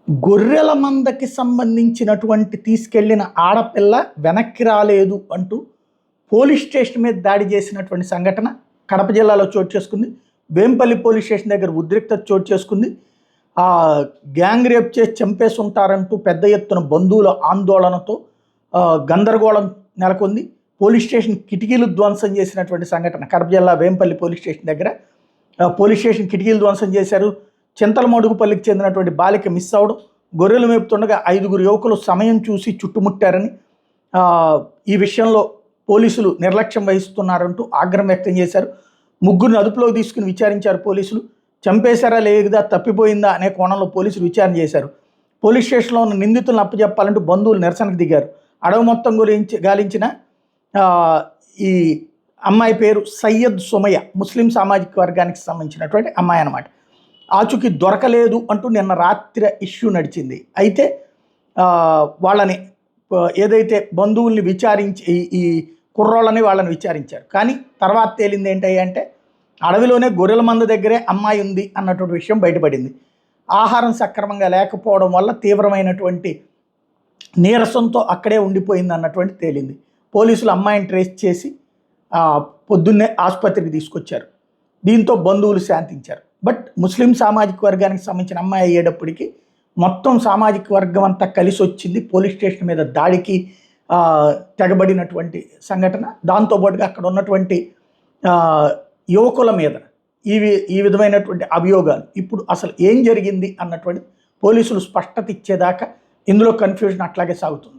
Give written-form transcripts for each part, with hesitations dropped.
గొర్రెల మందకి సంబంధించినటువంటి తీసుకెళ్లిన ఆడపిల్ల వెనక్కి రాలేదు అంటూ పోలీస్ స్టేషన్ మీద దాడి చేసినటువంటి సంఘటన కడప జిల్లాలో చోటు చేసుకుంది. వేంపల్లి పోలీస్ స్టేషన్ దగ్గర ఉద్రిక్తత చోటు చేసుకుంది. గ్యాంగ్ రేప్ చేసి చంపేసి ఉంటారంటూ పెద్ద ఎత్తున బంధువుల ఆందోళనతో గందరగోళం నెలకొంది. పోలీస్ స్టేషన్ కిటికీలు ధ్వంసం చేసినటువంటి సంఘటన కడప జిల్లా వేంపల్లి పోలీస్ స్టేషన్ దగ్గర పోలీస్ స్టేషన్ కిటికీలు ధ్వంసం చేశారు. చింతలమడుగుపల్లికి చెందినటువంటి బాలిక మిస్ అవడం, గొర్రెలు మేపుతుండగా 5 యువకులు సమయం చూసి చుట్టుముట్టారని, ఈ విషయంలో పోలీసులు నిర్లక్ష్యం వహిస్తున్నారంటూ ఆగ్రహం వ్యక్తం చేశారు. 3 అదుపులోకి తీసుకుని విచారించారు పోలీసులు. చంపేశారా లేదా తప్పిపోయిందా అనే కోణంలో పోలీసులు విచారణ చేశారు. పోలీస్ స్టేషన్లో ఉన్న నిందితులను అప్పచెప్పాలంటూ బంధువులు నిరసనకు దిగారు. అడవి మొత్తం గురించి గాలించిన ఈ అమ్మాయి పేరు సయ్యద్ సుమయ్య, ముస్లిం సామాజిక వర్గానికి సంబంధించినటువంటి అమ్మాయి అన్నమాట. ఆచూకీ దొరకలేదు అంటూ నిన్న రాత్రి ఇష్యూ నడిచింది. అయితే వాళ్ళని ఏదైతే బంధువుల్ని విచారించి ఈ కుర్రోళ్ళని వాళ్ళని విచారించారు. కానీ తర్వాత తేలింది ఏంటంటే అడవిలోనే గొర్రెల మంద దగ్గరే అమ్మాయి ఉంది అన్నటువంటి విషయం బయటపడింది. ఆహారం సక్రమంగా లేకపోవడం వల్ల తీవ్రమైనటువంటి నీరసంతో అక్కడే ఉండిపోయింది అన్నటువంటి తేలింది. పోలీసులు అమ్మాయిని ట్రేస్ చేసి పొద్దున్నే ఆసుపత్రికి తీసుకొచ్చారు. దీంతో బంధువులు శాంతించారు. బట్ ముస్లిం సామాజిక వర్గానికి సంబంధించిన అమ్మాయి అయ్యేటప్పటికి మొత్తం సామాజిక వర్గం అంతా కలిసి వచ్చింది పోలీస్ స్టేషన్ మీద దాడికి తెగబడినటువంటి సంఘటన. దాంతోపాటుగా అక్కడ ఉన్నటువంటి యువకుల మీద ఈ విధమైనటువంటి అభియోగాలు. ఇప్పుడు అసలు ఏం జరిగింది అన్నటువంటి పోలీసులు స్పష్టత ఇచ్చేదాకా ఇందులో కన్ఫ్యూజన్ అట్లాగే సాగుతుంది.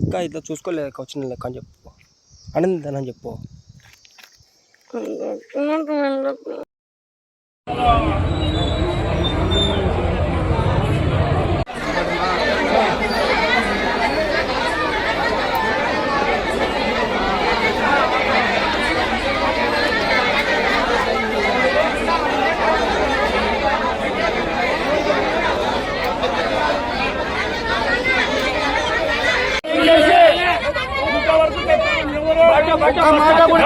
ఇంకా ఇట్లా చూసుకోలేదు వచ్చిన లెక్క అని చెప్పు అని చెప్పు. మాట కూడా